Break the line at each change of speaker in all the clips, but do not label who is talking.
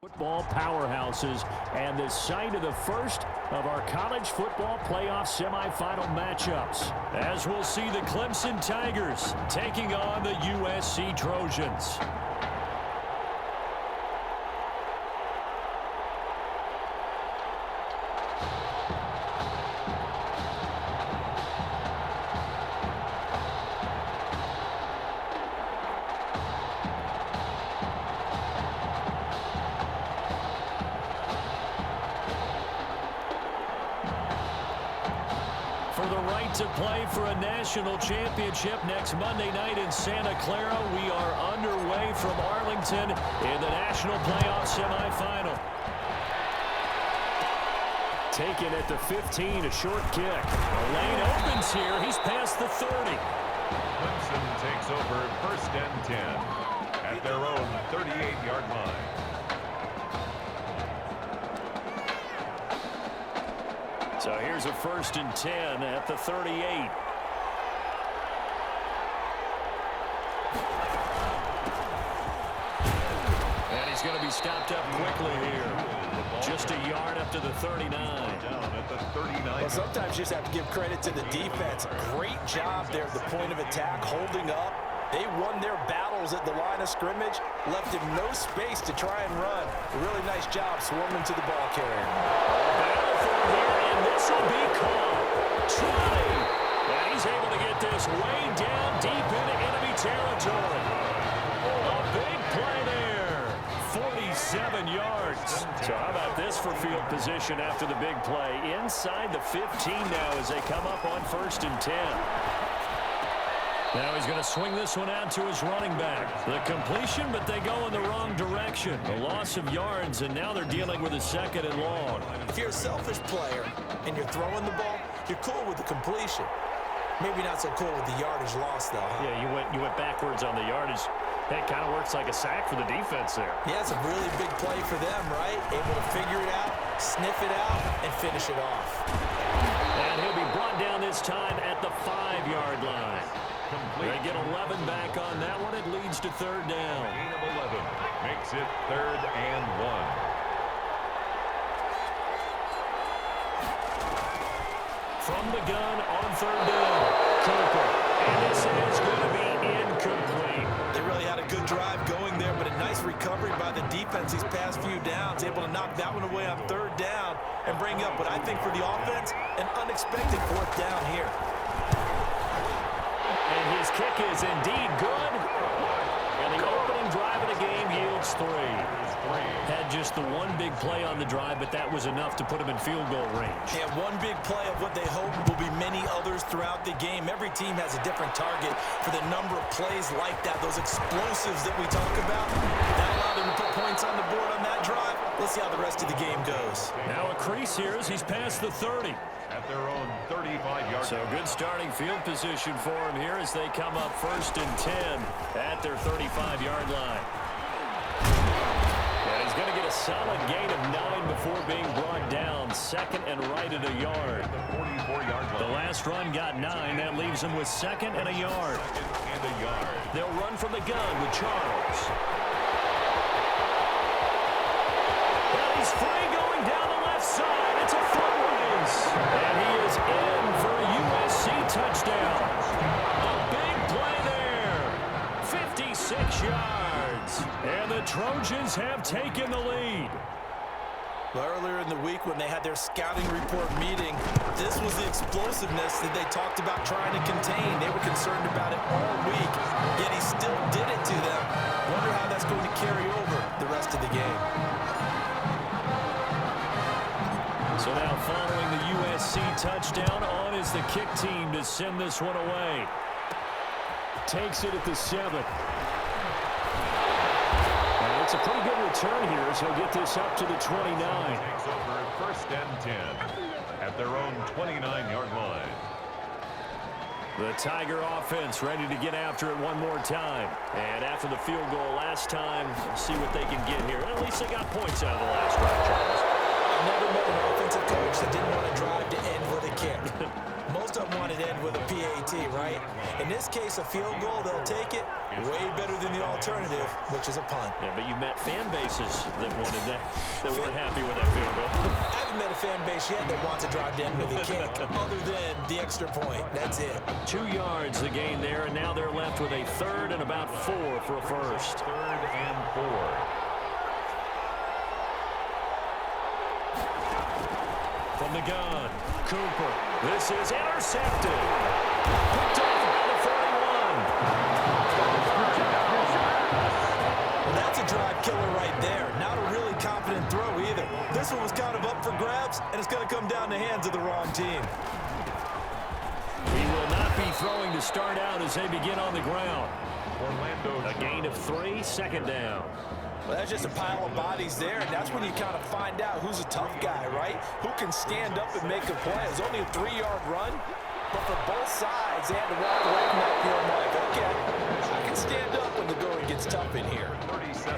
Football powerhouses and the site of the first of our college football playoff semifinal matchups, as we'll see the Clemson Tigers taking on the USC Trojans. For the right to play for a national championship next Monday night in Santa Clara, we are underway from Arlington in the national playoff semifinal. Taken at the 15, a short kick. The lane opens here. He's past the 30.
Clemson takes over 1st and 10 at their own 38-yard line.
So here's a 1st and 10 at the 38. And he's going to be stopped up quickly here. Just a yard up to the 39.
Down at the 39.
Well, sometimes you just have to give credit to the defense. Great job there at the point of attack, holding up. They won their battles at the line of scrimmage, left him no space to try and run. A really nice job swarming to the ball carrier.
Battle for him here, and this will be caught. Trying. And he's able to get this way down deep into enemy territory. A big play there. 47 yards. So how about this for field position after the big play? Inside the 15 now as they come up on 1st and 10. Now he's going to swing this one out to his running back. The completion, but they go in the wrong direction. A loss of yards, and now they're dealing with a 2nd and long.
If you're a selfish player and you're throwing the ball, you're cool with the completion. Maybe not so cool with the yardage loss, though. Huh?
Yeah, you went backwards on the yardage. That kind of works like a sack for the defense there.
Yeah, it's a really big play for them, right? Able to figure it out, sniff it out, and finish it off.
And he'll be brought down this time at the 5-yard line.
Complete.
They get 11 back on that one. It leads to 3rd down.
Gain of 11 makes it 3rd and 1.
From the gun on 3rd down. Cooper. And this is going to be incomplete.
They really had a good drive going there, but a nice recovery by the defense these past few downs. Able to knock that one away on 3rd down and bring up what I think for the offense, an unexpected 4th down here.
And his kick is indeed good. And the opening drive of the game yields 3. Had just the one big play on the drive, but that was enough to put him in field goal range.
Yeah, one big play of what they hope will be many others throughout the game. Every team has a different target for the number of plays like that, those explosives that we talk about. That allowed them to put points on the board on that drive. Let's see how the rest of the game goes.
Now a crease here as he's past the 30.
At their own 35-yard
So good starting field position for him here as they come up 1st and 10 at their 35-yard line. And he's going to get a solid gain of 9 before being brought down. 2nd and right at a yard.
the 44-yard line.
The last run got 9. That leaves him with 2nd and a yard.
2nd and a yard.
They'll run from the gun with Charles. And he's free going down the left side. It's a foot race. And he is in for a USC touchdown. A big play there. 56 yards. And the Trojans have taken the lead.
Well, earlier in the week when they had their scouting report meeting, this was the explosiveness that they talked about trying to contain. They were concerned about it all week, yet he still did it to them. Wonder how that's going to carry over the rest of the game.
So now following the USC touchdown, on is the kick team to send this one away. Takes it at the 7. And it's a pretty good return here as he'll get this up to the 29.
Takes over 1st and 10 at their own 29-yard line.
The Tiger offense ready to get after it one more time. And after the field goal last time, see what they can get here. At least they got points out of the last drive, Charles.
I've never met an offensive coach that didn't want to drive to end with a kick. Most of them wanted to end with a PAT, right? In this case, a field goal, they'll take it. Way better than the alternative, which is a punt.
Yeah, but you met fan bases that wanted that weren't happy with that field goal.
I haven't met a fan base yet that wants to drive to end with a kick, other than the extra point. That's it.
2 yards the gain there, and now they're left with a third and about 4 for a first.
Third and 4.
From the gun, Cooper. This is intercepted. Picked off by the 41.
Well, that's a drive killer right there. Not a really confident throw either. This one was kind of up for grabs, and it's going to come down the hands of the wrong team.
He will not be throwing to start out as they begin on the ground.
Orlando.
A gain of 3, second down.
Well, that's just a pile of bodies there, and that's when you kind of find out who's a tough guy, right? Who can stand up and make a play. It's only a 3-yard run, but for both sides, they had to walk away from that field like, okay, I can stand up when the going gets tough in here.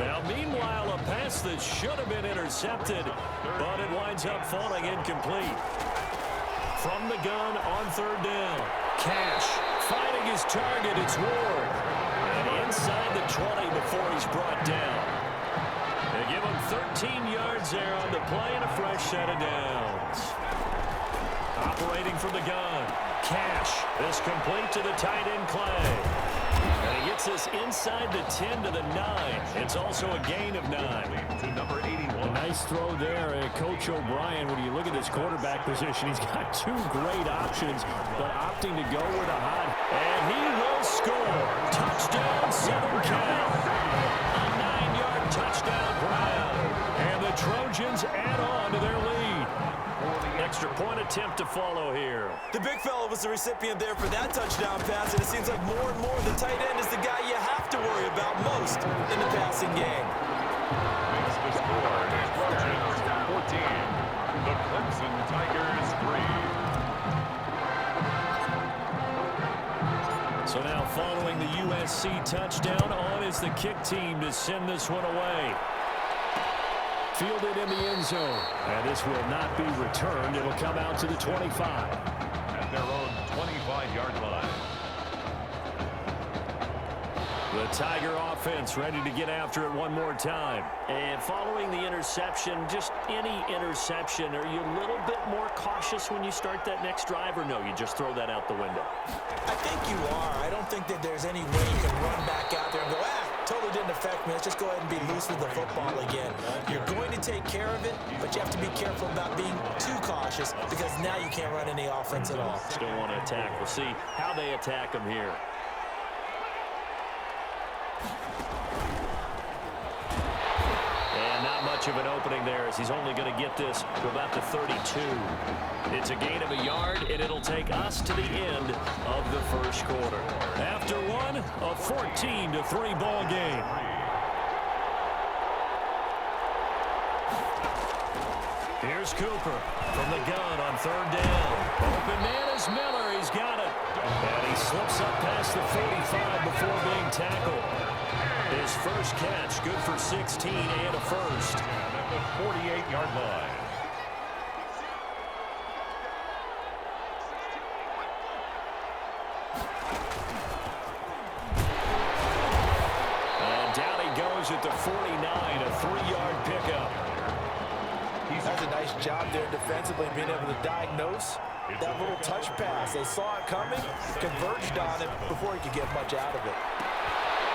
Now, meanwhile, a pass that should have been intercepted, but it winds up falling incomplete. From the gun on third down. Cash finding his target. It's Ward. And inside the 20 before he's brought down. They give him 13 yards there on the play and a fresh set of downs. Operating from the gun. Cash. This complete to the tight end Clay. And he gets this inside the 10 to the 9. It's also a gain of 9.
To number 81.
A nice throw there. Coach O'Brien, when you look at this quarterback position, he's got 2 great options, but opting to go with a hot. And he will score. Touchdown, Southern Cal. A 9-yard touchdown grab. And the Trojans add on to their lead. Extra point attempt to follow here.
The big fella was the recipient there for that touchdown pass, and it seems like more and more the tight end is the guy you have to worry about most in the passing game.
Makes the score. Trojans 14. The Clemson Tigers 3.
So now following the USC touchdown, on is the kick team to send this one away. Fielded in the end zone. And this will not be returned. It'll come out to the 25.
At their own 25-yard line.
The Tiger offense ready to get after it one more time. And following the interception, just any interception, are you a little bit more cautious when you start that next drive, or no, you just throw that out the window?
I think you are. I don't think that there's any way you can run back out there and go, totally didn't affect me. Let's just go ahead and be loose with the football again. You're going to take care of it, but you have to be careful about being too cautious because now you can't run any offense at all.
Still want to attack. We'll see how they attack him here. And not much of an opening there as he's only going to get this to about the 32. It's a gain of a yard, and it'll take us to the end of the first quarter. After one, a 14-3 ball game. Here's Cooper from the gun on third down. Open man is Miller. He's got it. And he slips up past the 45 before being tackled. His first catch, good for 16 and a first.
At the 48-yard line.
And down he goes at the 49, a 3-yard pickup.
That's a nice job there defensively, being able to diagnose that little touch pass. They saw it coming, converged on it before he could get much out of it.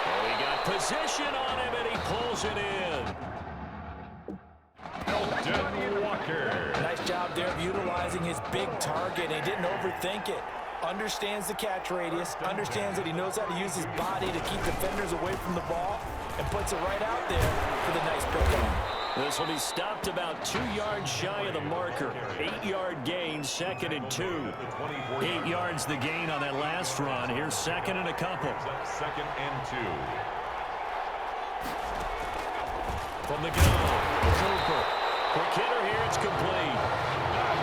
Oh, he got position on him, and he pulls it in.
Elton Walker.
Nice job there of utilizing his big target. He didn't overthink it. Understands the catch radius, understands that he knows how to use his body to keep defenders away from the ball, and puts it right out there for the nice pickup.
This will be stopped about 2 yards shy of the marker. 8-yard gain, 2nd and 2. 8 yards the gain on that last run. Here's 2nd and a couple.
2nd and 2.
From the gun, Cooper. Quick hitter here, it's complete.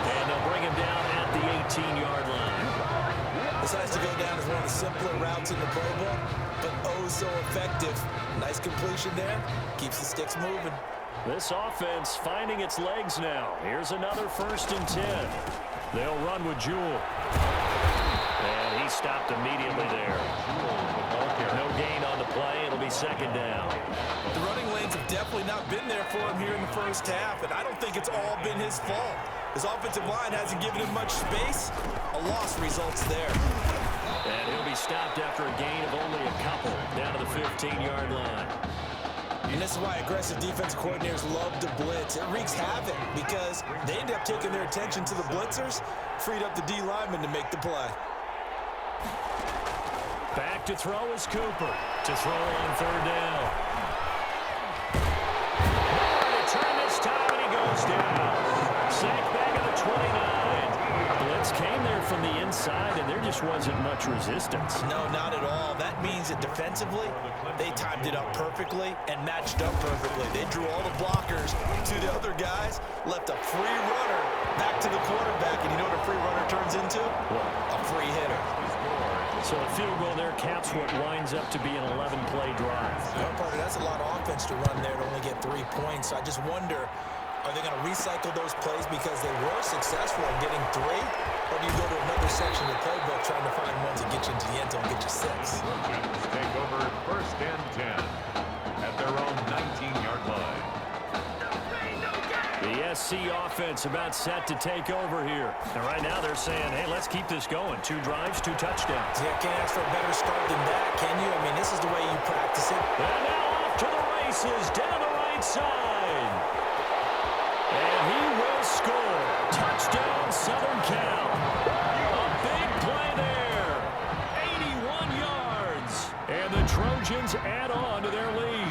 And they'll bring him down at the 18-yard line.
This has to go down as one of the simpler routes in the Pro Bowl, but oh so effective. Nice completion there. Keeps the sticks moving.
This offense finding its legs now. Here's another 1st and 10. They'll run with Jewell. And he stopped immediately there. No gain on the play. It'll be 2nd down.
The running lanes have definitely not been there for him here in the first half, and I don't think it's all been his fault. His offensive line hasn't given him much space. A loss results there.
And he'll be stopped after a gain of only a couple down to the 15-yard line.
And this is why aggressive defense coordinators love to blitz. It wreaks havoc because they end up taking their attention to the blitzers, freed up the D lineman to make the play.
Back to throw is Cooper. To throw on 3rd down. Nowhere to turn this time, and he goes down. Sack back at the 29. Blitz came there from the inside, and there just wasn't much resistance.
No, not at all. That means that defensively, they timed it up perfectly and matched up perfectly. They drew all the blockers to the other guys, left a free runner back to the quarterback, and you know what a free runner turns into?
What?
A free hitter.
So a field goal there caps what winds up to be an 11-play drive.
Well, Parker, that's a lot of offense to run there to only get 3 points. So I just wonder, are they going to recycle those plays because they were successful in getting 3? Or do you go to another section of the playbook trying to find ones that get you into the end zone and get you 6?
Take over 1st and 10 at their own 19-yard line.
The SC offense about set to take over here. And right now they're saying, hey, let's keep this going. 2 drives, 2 touchdowns.
Yeah, can't ask for a better start than that, can you? I mean, this is the way you practice it.
And now off to the races, down the right side. And he will score. Touchdown, Southern Cal. A big play there. 81 yards. And the Trojans add on to their lead.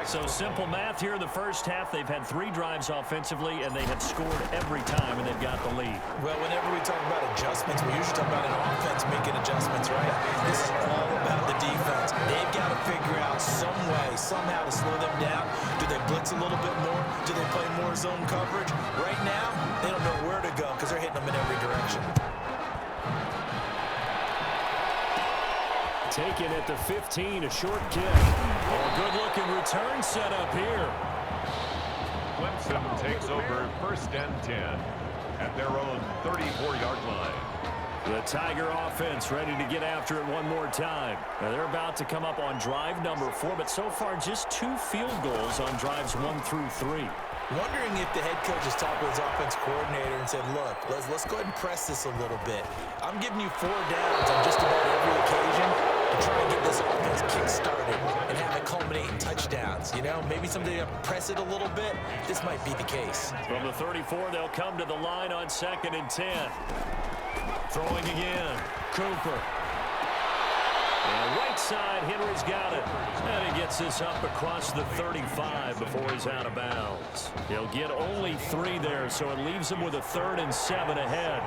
So simple math here in the first half. They've had 3 drives offensively, and they have scored every time, and they've got the lead.
Well, whenever we talk about adjustments, we usually talk about an offense making adjustments, right? This is all about the defense. They've got to figure out some way, somehow to slow them down. Do they blitz a little bit more? Do they play more zone coverage? Right now, they don't know where to go because they're hitting them in every direction.
Taken at the 15, a short kick. Oh, good-looking return set up here.
Clemson takes over 1st and 10 at their own 34-yard line.
The Tiger offense ready to get after it one more time. Now they're about to come up on drive number 4, but so far just 2 field goals on drives 1 through 3.
Wondering if the head coach has talked with his offense coordinator and said, look, let's go ahead and press this a little bit. I'm giving you 4 downs on just about every occasion to try and get this offense kick-started and have it culminate in touchdowns. You know, maybe someday to press it a little bit. This might be the case.
From the 34, they'll come to the line on 2nd and 10. Throwing again. Cooper. And right side, Henry's got it. And he gets this up across the 35 before he's out of bounds. He'll get only 3 there, so it leaves him with a 3rd and 7 ahead.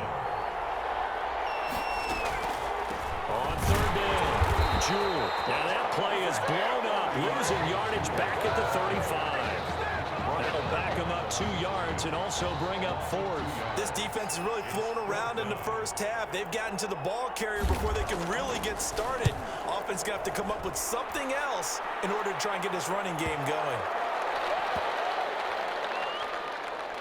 On 3rd down, Jewell. Now that play is blown up, losing yardage back at the 35. That'll back him up 2 yards and also bring up 4th.
This defense has really flown around in the first half. They've gotten to the ball carrier before they can really get started. Offense going to have to come up with something else in order to try and get this running game going.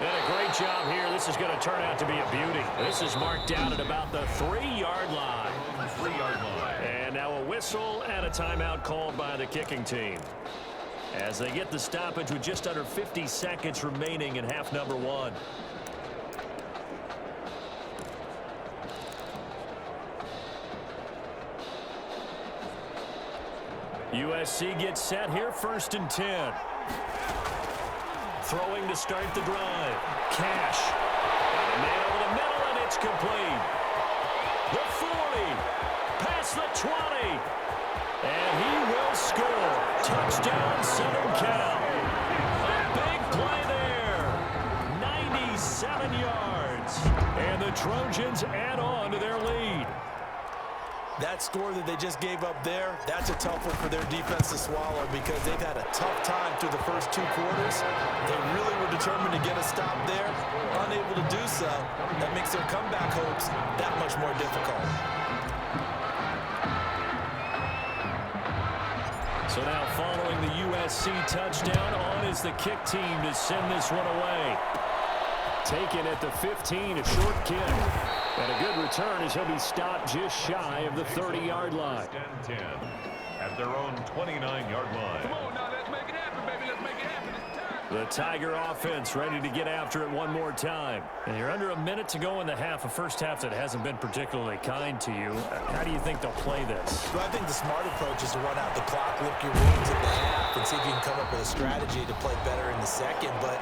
And a great job here. This is going to turn out to be a beauty. This is marked down at about the 3-yard line.
3-yard line.
And now a whistle and a timeout called by the kicking team, as they get the stoppage with just under 50 seconds remaining in half number 1. USC gets set here, 1st and 10. Throwing to start the drive. Cash. And man over the middle, and it's complete. The 40. Past the 20. And he will score. Touchdown, Southern Cal. A big play there. 97 yards. And the Trojans add on to their lead.
That score that they just gave up there, that's a tough one for their defense to swallow because they've had a tough time through the first 2 quarters. They really were determined to get a stop there, unable to do so. That makes their comeback hopes that much more difficult. So now following the USC touchdown, on is the
the kick team to send this one away. Taken at the 15, a short kick. And a good return as he'll be stopped just shy of the 30-yard line.
10 at their own 29-yard line.
Come on now, let's make it happen, baby. Let's make it happen.
The Tiger offense ready to get after it one more time. And you're under a minute to go in the half, a first half that hasn't been particularly kind to you. How do you think they'll play this?
Well, I think the smart approach is to run out the clock, lick your wounds at the half, and see if you can come up with a strategy to play better in the second. But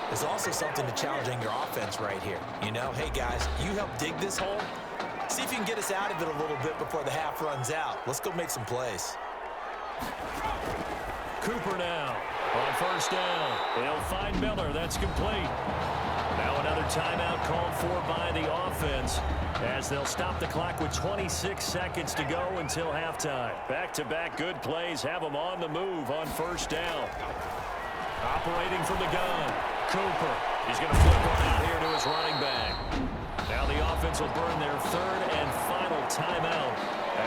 there's also something to challenging your offense right here. You know, hey, guys, you help dig this hole. See if you can get us out of it a little bit before the half runs out. Let's go make some plays.
Cooper now on first down. He'll find Miller. That's complete. Now another timeout called for by the offense as they'll stop the clock with 26 seconds to go until halftime. Back-to-back good plays have them on the move on first down. Operating from the gun, Cooper. He's going to flip one out here to his running back. Now the offense will burn their third and final timeout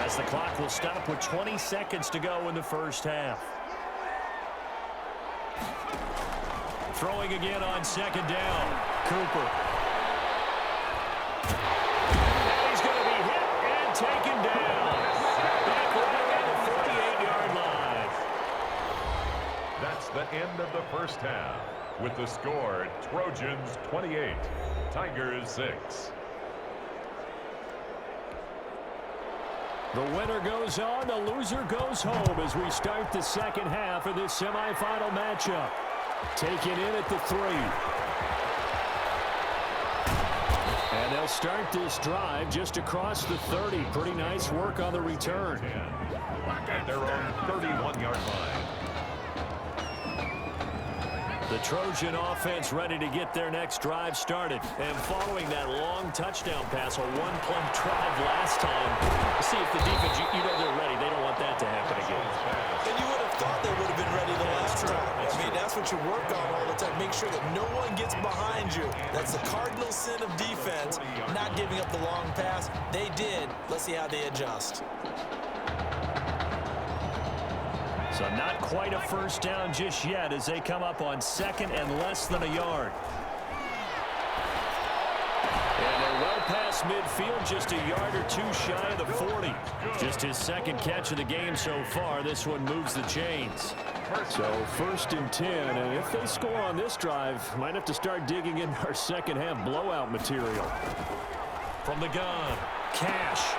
as the clock will stop with 20 seconds to go in the first half. Throwing again on second down, Cooper. And he's going to be hit and taken down. Back around the 48-yard line.
That's the end of the first half. With the score, Trojans 28, Tigers 6.
The winner goes on, the loser goes home as we start the second half of this semifinal matchup. Taken in at the 3. And they'll start this drive just across the 30. Pretty nice work on the return.
At their own 31-yard line.
The Trojan offense ready to get their next drive started. And following that long touchdown pass, a one-play drive last time. See if the defense, you know they're ready. They don't want that to happen again.
And you would have thought they would have been ready the last time. I mean, that's what you work on all the time. Make sure that no one gets behind you. That's the cardinal sin of defense, not giving up the long pass. They did. Let's see how they adjust.
So not quite a first down just yet as they come up on second and less than a yard. And they're well past midfield, just a yard or two shy of the 40. Just his second catch of the game so far. This one moves the chains. So first and 10, and if they score on this drive, might have to start digging in our second half blowout material. From the gun, Cash.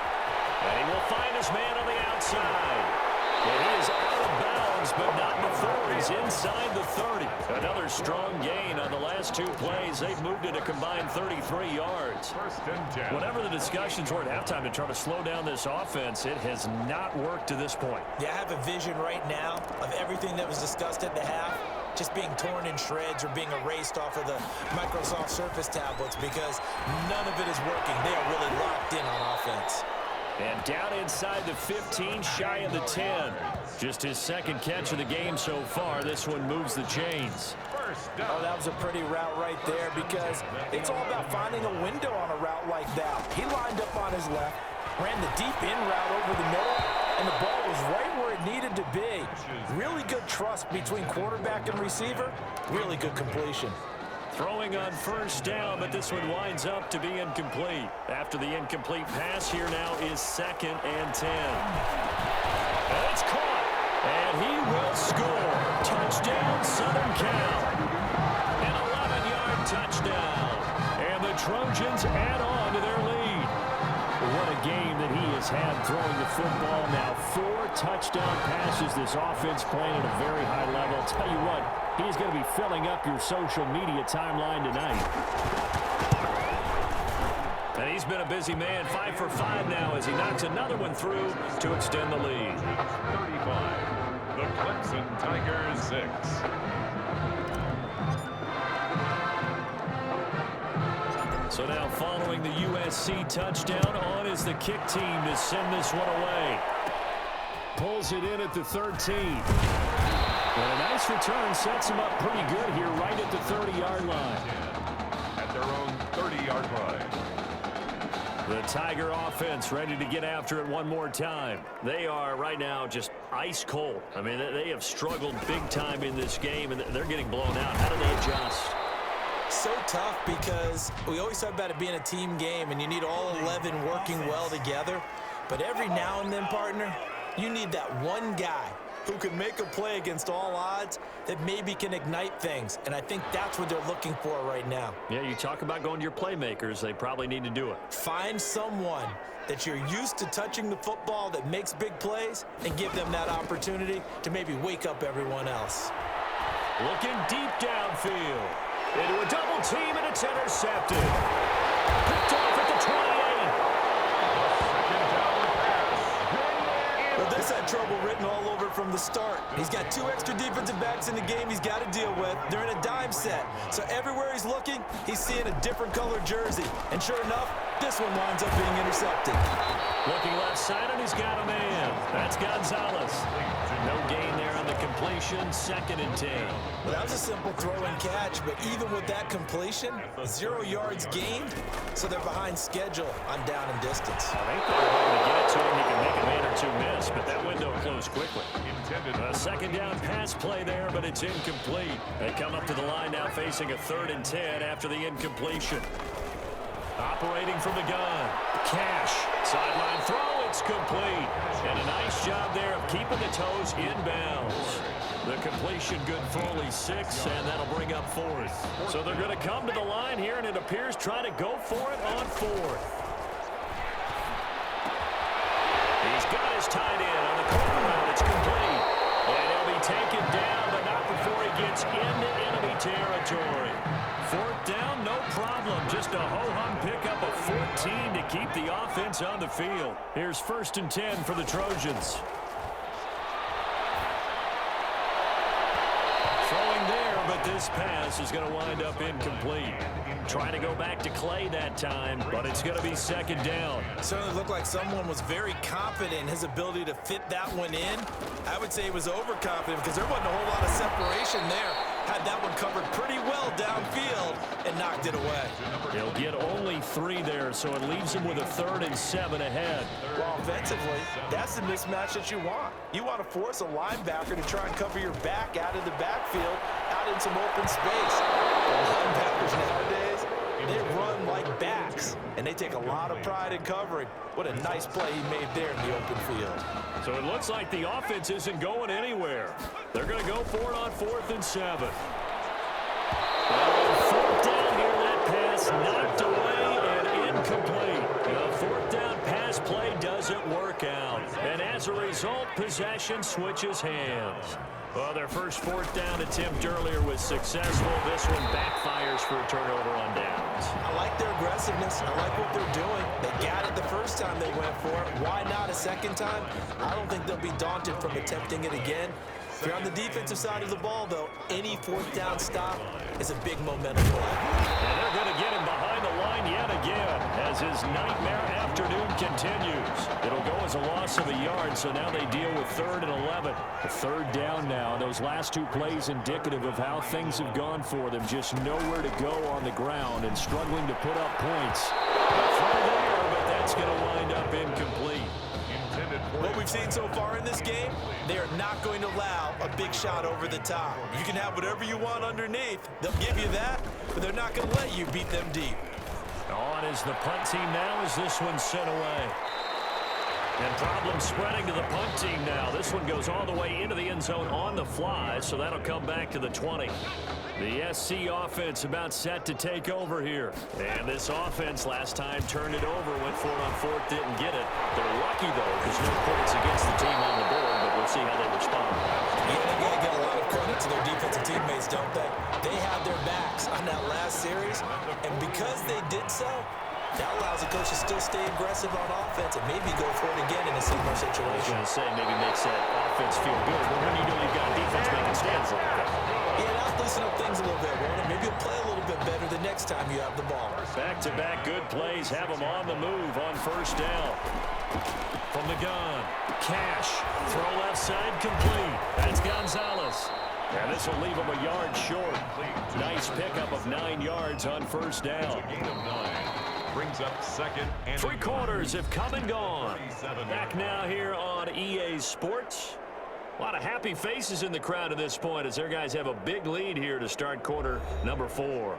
And he will find his man on the outside. And he is out of bounds, but not before he's inside the 30. Another strong gain on the last two plays. They've moved it a combined 33 yards.
First and 10.
Whatever the discussions were at halftime to try to slow down this offense, it has not worked to this point.
Yeah, I have a vision right now of everything that was discussed at the half just being torn in shreds or being erased off of the Microsoft Surface tablets because none of it is working. They are really locked in on offense.
And down inside the 15, shy of the 10. Just his second catch of the game so far. This one moves the chains.
Oh, that was a pretty route right there because it's all about finding a window on a route like that. He lined up on his left, ran the deep in route over the middle, and the ball was right where it needed to be. Really good trust between quarterback and receiver. Really good completion.
Throwing on first down, but this one winds up to be incomplete. After the incomplete pass, here now is second and 10. And it's caught, and he will score. Touchdown, Southern Cal. An 11-yard touchdown. And the Trojans add on to their lead. What a game that he has had throwing the football. Now 4 touchdown passes. This offense playing at a very high level. I'll tell you what, he's going to be filling up your social media timeline tonight. And he's been a busy man. 5 for 5 now as he knocks another one through to extend the lead.
35. The Clemson Tigers 6.
So now following the USC touchdown, on is the kick team to send this one away. Pulls it in at the 13. And a nice return sets him up pretty good here right at the 30-yard line.
At their own 30-yard line.
The Tiger offense ready to get after it one more time. They are right now just ice cold. I mean, they have struggled big time in this game, and they're getting blown out. How do they adjust?
So tough because we always talk about it being a team game, and you need all 11 working well together. But every now and then, partner, you need that one guy who can make a play against all odds that maybe can ignite things. And I think that's what they're looking for right now.
Yeah, you talk about going to your playmakers. They probably need to do it.
Find someone that you're used to touching the football that makes big plays and give them that opportunity to maybe wake up everyone else.
Looking deep downfield. Into a double team, and it's intercepted. Picked off at the 28.
Well, this had trouble written all over from the start. He's got 2 extra defensive backs in the game he's got to deal with. They're in a dime set. So everywhere he's looking, he's seeing a different colored jersey. And sure enough, this one winds up being intercepted.
Looking left side, and he's got a man. That's Gonzalez. No gain there on the completion. 2nd and 10.
Well, that was a simple throw and catch, but even with that completion, 0 yards gained, so they're behind schedule on down and distance.
I think they're hoping to get it to him. He can make a man or 2 miss, but that window closed quickly. A 2nd down pass play there, but it's incomplete. They come up to the line now facing a 3rd and 10 after the incompletion. Operating from the gun. Cash. Sideline throw. It's complete. And a nice job there of keeping the toes inbounds. The completion good for only 6, and that'll bring up 4th. So they're going to come to the line here, and it appears trying to go for it on 4th. He's got his tight end on the corner route. It's complete. And he'll be taken down, but not before he gets into enemy territory. 4th down, no problem. Just a ho-hum pickup of 14 to keep the offense on the field. Here's 1st and 10 for the Trojans. Throwing there, but this pass is going to wind up incomplete. Trying to go back to Clay that time, but it's going to be 2nd down.
Certainly looked like someone was very confident in his ability to fit that one in. I would say he was overconfident because there wasn't a whole lot of separation there. Had that one covered pretty well downfield and knocked it away.
He'll get only 3 there, so it leaves him with a 3rd and 7 ahead.
Well, offensively, that's the mismatch that you want. You want to force a linebacker to try and cover your back out of the backfield, out in some open space. The linebackers nowadays, they run like backs, and they take a lot of pride in covering. What a nice play he made there in the open field.
So it looks like the offense isn't going anywhere. They're going to go for it on 4th and 7. 4th down here, that pass knocked away and incomplete. The 4th down pass play doesn't work out. And as a result, possession switches hands. Well, their first 4th down attempt earlier was successful. This one backfires for a turnover on downs.
I like their aggressiveness. I like what they're doing. They got it the first time they went for it. Why not a 2nd time? I don't think they'll be daunted from attempting it again. If you're on the defensive side of the ball, though, any 4th down stop is a big momentum play.
And they're going to get him behind the line yet again as his nightmare afternoon continues. It'll go as a loss of a yard, so now they deal with 3rd and 11. The 3rd down now. Those last 2 plays indicative of how things have gone for them. Just nowhere to go on the ground and struggling to put up points. Throw there, but that's going to wind up incomplete.
What we've seen so far in this game, they are not going to allow a big shot over the top. You can have whatever you want underneath. They'll give you that, but they're not going to let you beat them deep.
On is the punt team now as this one's sent away. And problems spreading to the punt team now. This one goes all the way into the end zone on the fly, so that'll come back to the 20. The SC offense about set to take over here. And this offense last time turned it over, went for it on 4th, didn't get it. They're lucky, though, because no points against the team on the board, but we'll see how they respond.
Yeah, they got to get a lot of credit to their defensive teammates, don't they? They had their backs on that last series, and because they did so, that allows the coach to still stay aggressive on offense and maybe go for it again in a similar situation.
I was going to say, maybe makes that offense feel good. But when you know you've got a defense making stands like that.
Yeah, that'll loosen up things a little bit, won't it? Maybe you'll play a little bit better the next time you have the ball.
Back-to-back good plays have them on the move on 1st down. From the gun, Cash, throw left side complete. That's Gonzalez. And this will leave him a yard short. Nice pickup of 9 yards on first down.
A gain of 9. Brings up second and
3 quarters have come and gone. Back now here on EA Sports. A lot of happy faces in the crowd at this point as their guys have a big lead here to start quarter number 4.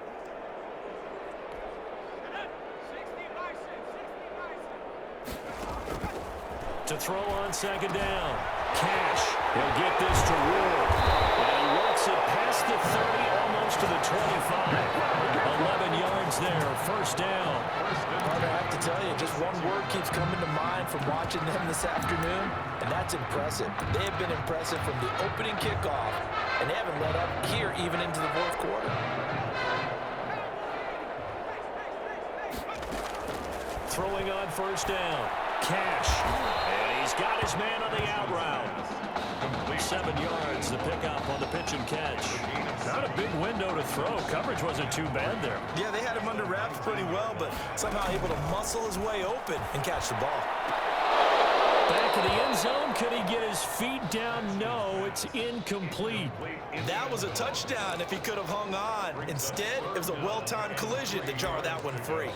To throw on second down. Cash. He'll get this to Ward. And he works it past the 30, almost to the 25. 11 yards there, first down.
Carter, I have to tell you, just one word keeps coming to mind from watching them this afternoon, and that's impressive. They have been impressive from the opening kickoff, and they haven't let up here even into the fourth quarter.
Throwing on first down. Cash. And he's got his man on the out route. 7 yards, the pickup on the pitch and catch. Not a big window to throw. Coverage wasn't too bad there.
Yeah, they had him under wraps pretty well, but somehow able to muscle his way open and catch the ball.
Back of the end zone. Could he get his feet down? No, it's incomplete.
That was a touchdown if he could have hung on. Instead, it was a well-timed collision to jar that one free.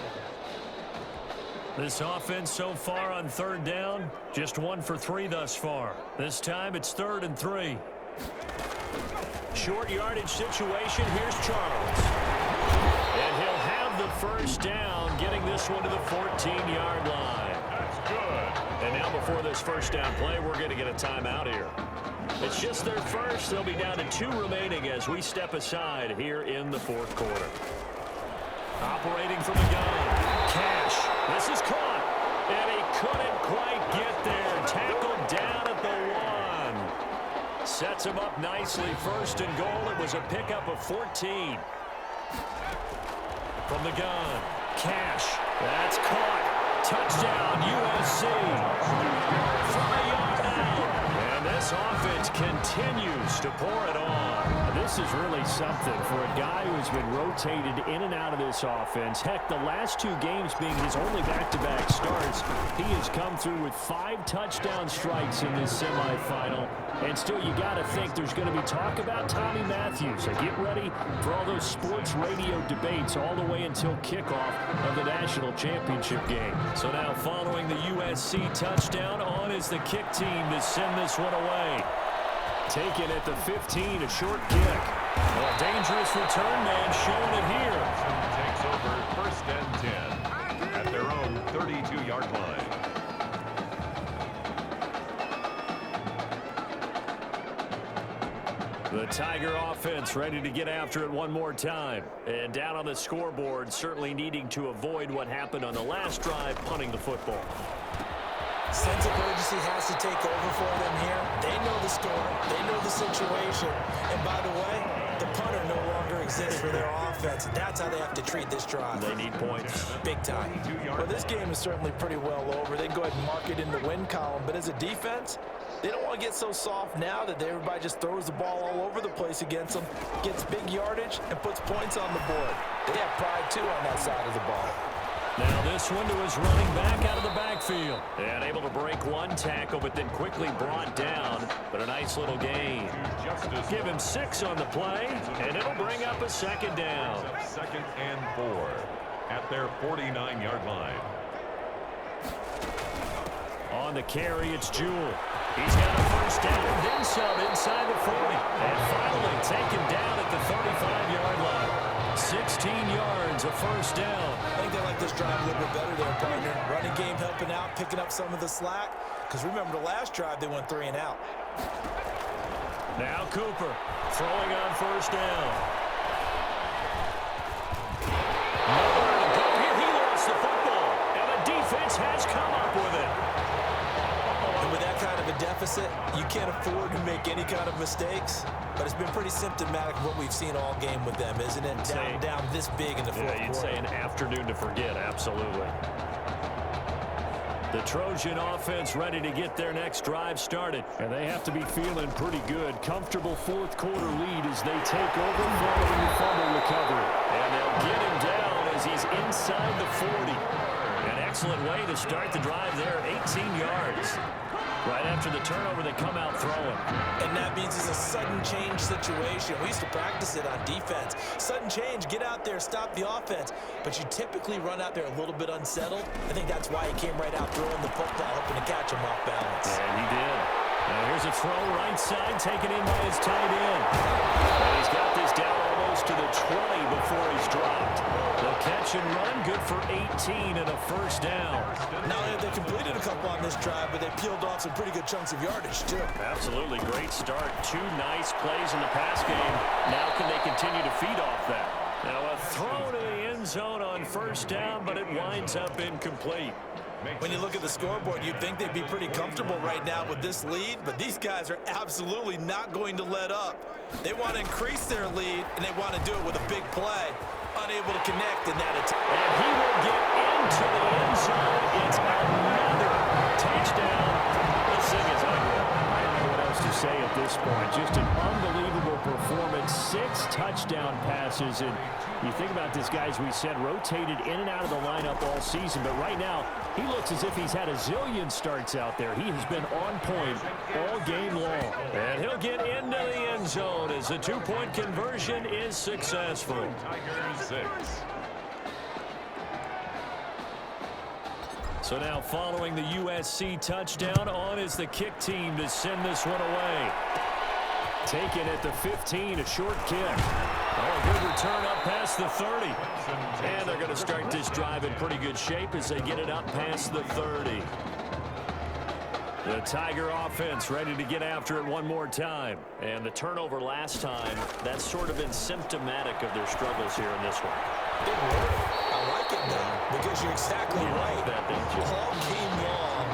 This offense so far on third down, just 1 for 3 thus far. This time it's 3rd and 3. Short yardage situation. Here's Charles. And he'll have the first down, getting this one to the 14-yard line.
That's good.
And now before this first down play, we're going to get a timeout here. It's just their first. They'll be down to 2 remaining as we step aside here in the fourth quarter. Operating from the gun. Cash. This is caught. And he couldn't quite get there. Tackled down at the 1. Sets him up nicely. 1st and goal. It was a pickup of 14. From the gun. Cash. That's caught. Touchdown, USC. From a yard out. And this offense continues to pour it on. This is really something for a guy who's been rotated in and out of this offense. Heck, the last 2 games being his only back-to-back starts, he has come through with 5 touchdown strikes in this semifinal. And still, you got to think there's going to be talk about Tommy Matthews. So get ready for all those sports radio debates all the way until kickoff of the national championship game. So now following the USC touchdown, on is the kick team to send this one away. Taken at the 15, a short kick. A dangerous return man showing it here.
Takes over 1st and 10 at their own 32-yard line.
The Tiger offense ready to get after it one more time. And down on the scoreboard, certainly needing to avoid what happened on the last drive, punting the football.
Sense of urgency has to take over for them here. They know the score. They know the situation. And by the way, the punter no longer exists for their offense. That's how they have to treat this drive.
They need points.
Big time. Well, this game is certainly pretty well over. They go ahead and mark it in the win column. But as a defense, they don't want to get so soft now that everybody just throws the ball all over the place against them, gets big yardage, and puts points on the board. They have pride, too, on that side of the ball.
Now this one to his running back out of the backfield. And able to break 1 tackle, but then quickly brought down. But a nice little gain. Give him 6 on the play, and it'll bring up a 2nd down.
2nd and 4 at their 49-yard line.
On the carry, it's Jewell. He's got a first down, then some inside the 40. And finally taken down at the 35-yard line. 16 yards, a first down.
I think they like this drive a little bit better there, partner. Running game helping out, picking up some of the slack. Because remember, the last drive, they went 3 and out.
Now Cooper throwing on first down. Nowhere to go here. He lost the football. And the defense has come up with it.
And with that kind of a deficit, you can't afford to make any kind of mistakes. But it's been pretty symptomatic of what we've seen all game with them, isn't it? Down this big in the fourth quarter.
You'd say an afternoon to forget, absolutely. The Trojan offense ready to get their next drive started. And they have to be feeling pretty good. Comfortable fourth quarter lead as they take over following the fumble recovery. And they'll get him down as he's inside the 40. An excellent way to start the drive there, 18 yards. Right after the turnover, they come out throwing.
And that means it's a sudden change situation. We used to practice it on defense. Sudden change, get out there, stop the offense. But you typically run out there a little bit unsettled. I think that's why he came right out throwing the football, hoping to catch him off balance.
And he did. Now here's a throw right side, taken in by his tight end. And he's got this down almost to the 20 before he's dropped. The catch and run, good for 18 and a first down.
Not only have they completed a couple on this drive, but they peeled off some pretty good chunks of yardage, too.
Absolutely great start. 2 nice plays in the pass game. Now can they continue to feed off that? Now a throw to the end zone on first down, but it winds up incomplete.
When you look at the scoreboard, you'd think they'd be pretty comfortable right now with this lead, but these guys are absolutely not going to let up. They want to increase their lead, and they want to do it with a big play. Unable to connect in that attack.
And he will get into the end zone. It's another touchdown. This thing is ugly. I don't know what else to say at this point. Just an unbelievable performance. 6 touchdown passes. And you think about this guy, as we said, rotated in and out of the lineup all season. But right now, he looks as if he's had a zillion starts out there. He has been on point all game long. And he'll get into the end zone as the 2-point conversion is successful.
Tigers 6.
So now following the USC touchdown, on is the kick team to send this one away. Taken at the 15, a short kick. Oh, a good return up past the 30. And they're going to start this drive in pretty good shape as they get it up past the 30. The Tiger offense ready to get after it one more time. And the turnover last time, that's sort of been symptomatic of their struggles here in this one.
Big word. I like it, though, because you're exactly right. All game long,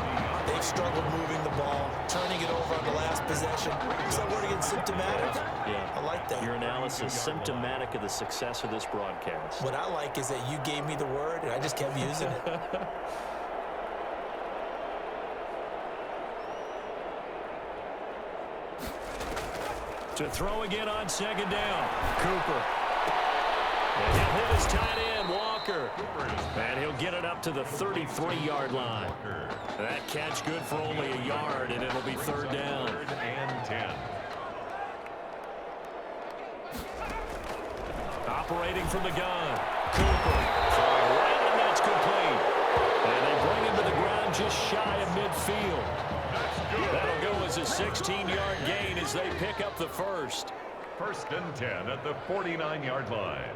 they've struggled moving the ball, turning it over on the last possession. Is that word again, symptomatic?
Yeah.
I like that.
Your analysis, symptomatic of the success of this broadcast.
What I like is that you gave me the word, and I just kept using it.
To throw again on second down. Cooper. And he'll hit his tight end, Walker. And he'll get it up to the 33-yard line. That catch good for only a yard, and it'll be third down.
3rd and 10.
Operating from the gun. Cooper. Throwing right, and that's complete. And they bring him to the ground just shy of midfield. That'll go as a 16-yard gain as they pick up the first.
1st and 10 at the 49-yard line.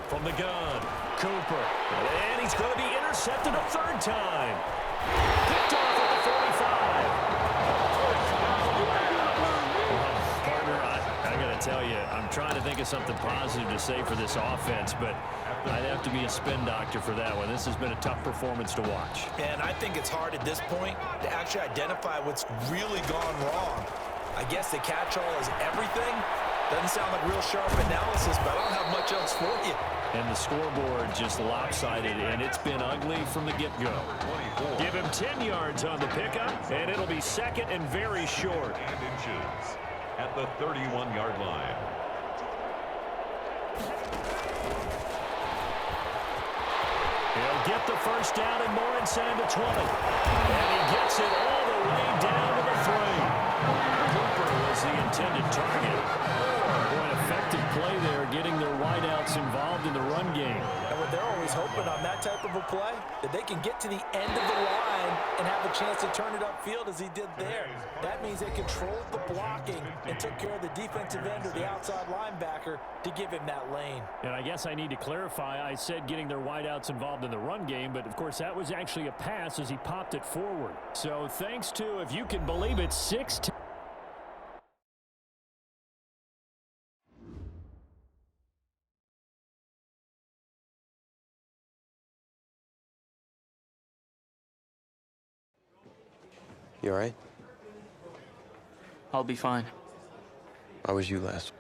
From the gun, Cooper. And he's going to be intercepted a 3rd time. Picked off at the 45. Partner, I got to tell you, I'm trying to think of something positive to say for this offense, but I'd have to be a spin doctor for that one. This has been a tough performance to watch.
And I think it's hard at this point to actually identify what's really gone wrong. I guess the catch-all is everything. Doesn't sound like real sharp analysis, but I don't have much else for you.
And the scoreboard just lopsided, and it's been ugly from the get-go. Give him 10 yards on the pickup, and it'll be 2nd and very short.
And inches at the 31-yard line.
He'll get the first down and more inside the 20. And he gets it all the way down to the 3. Cooper was the intended target. Boy, an effective play there, getting their wideouts involved in the run game.
And what they're always hoping on that type of a play, that they can get to the end of the line and have a chance to turn it upfield as he did there. That means they controlled the blocking and took care of the defensive end or the outside linebacker to give him that lane.
And I guess I need to clarify, I said getting their wideouts involved in the run game, but of course that was actually a pass as he popped it forward. So thanks to, if you can believe it, 6
You all right?
I'll be fine.
How was you last?